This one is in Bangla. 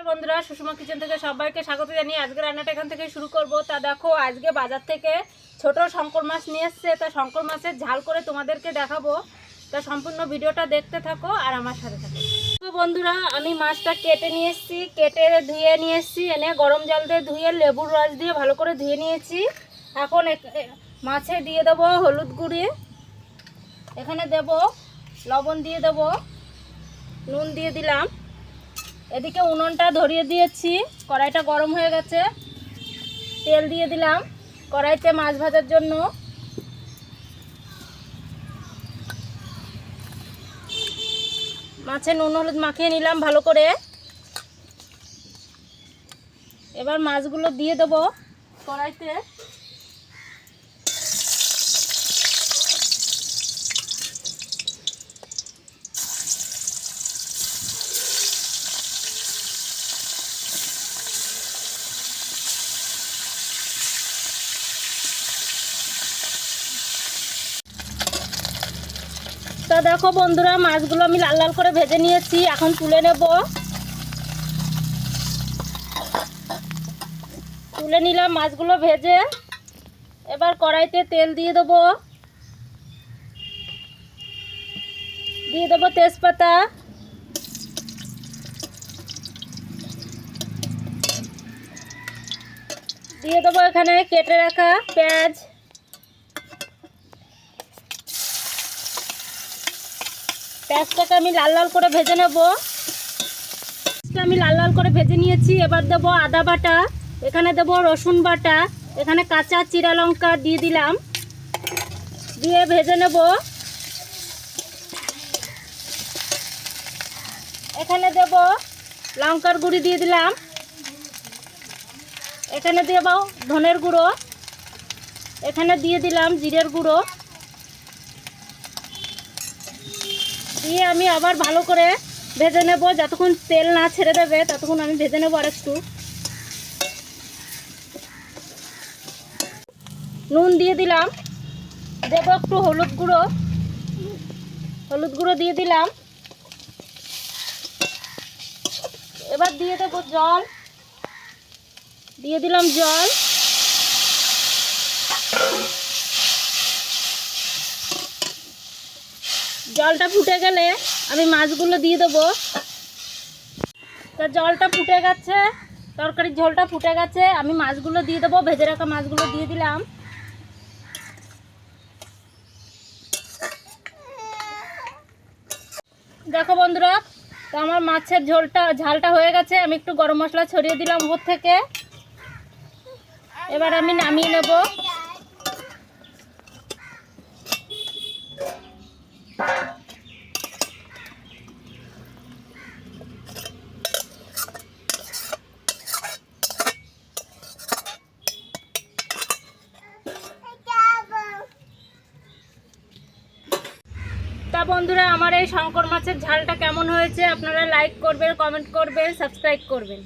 বন্ধুরা, সুষমা কিচেন থেকে সবাইকে স্বাগত জানিয়ে আজকে রান্নাটা এখান থেকে শুরু করব। তা দেখো, আজকে বাজার থেকে ছোট শঙ্কর মাছ নিয়ে এসছে। তা শঙ্কর মাছের ঝাল করে তোমাদেরকে দেখাবো। তা সম্পূর্ণ ভিডিওটা দেখতে থাকো আর আমার সাথে থাকো। তো বন্ধুরা, আমি মাছটা কেটে নিয়ে এসেছি, কেটে ধুয়ে নিয়ে এসেছি, এনে গরম জল দিয়ে ধুয়ে লেবুর রস দিয়ে ভালো করে ধুয়ে নিয়েছি। এখন মাছে দিয়ে দেবো হলুদ গুঁড়ি, এখানে দেব লবণ, দিয়ে দেব নুন, দিয়ে দিলাম। এদিকে উনুনটা ধরিয়ে দিয়েছি, কড়াইটা গরম হয়ে গেছে। তেল দিয়ে দিলাম কড়াইতে মাছ ভাজার জন্য। মাছে নুন হলুদ মাখিয়ে নিলাম ভালো করে। এবার মাছগুলো দিয়ে দেব কড়াইতে। তা দেখো বন্ধুরা, মাছগুলো আমি লাল লাল করে ভেজে নিয়েছি, এখন তুলে নেব। তুলে নিলাম মাছগুলো ভেজে। এবার কড়াইতে তেল দিয়ে দেবো, তেজপাতা, দিয়ে দেবো এখানে কেটে রাখা পেঁয়াজ। পেঁয়াজটাকে আমি লাল লাল করে ভেজে নেব। আমি লাল লাল করে ভেজে নিয়েছি। এবার দেবো আদা বাটা, এখানে দেবো রসুন বাটা, এখানে কাঁচা চিরা লঙ্কা দিয়ে দিলাম, দিয়ে ভেজে নেব। এখানে দেব লঙ্কার গুঁড়ি, দিয়ে দিলাম। এখানে দেব ধনের গুঁড়ো, এখানে দিয়ে দিলাম জিরের গুঁড়ো, দিয়ে আমি আবার ভালো করে ভেজে নেব। যতক্ষণ তেল না ছেড়ে দেবে ততক্ষণ আমি ভেজে নেব আর একটু। নুন দিয়ে দিলাম, দেব একটু হলুদ গুঁড়ো দিয়ে দিলাম। এবার দিয়ে দেবো জল, দিয়ে দিলাম জল। জলটা ফুটে গেলে আমি মাছগুলো দিয়ে দেবো। তা জলটা ফুটে গেছে, তরকারির ঝোলটা ফুটে গেছে, আমি মাছগুলো দিয়ে দেবো। ভেজে রাখা মাছগুলো দিয়ে দিলাম। দেখো বন্ধুরা, তো আমার মাছের ঝালটা হয়ে গেছে। আমি একটু গরম মশলা ছড়িয়ে দিলাম উপর থেকে। এবার আমি নামিয়ে নেব। তা বন্ধুরা, আমার এই শঙ্কর মাছের ঝালটা কেমন হয়েছে আপনারা লাইক করবেন, কমেন্ট করবেন, সাবস্ক্রাইব করবেন।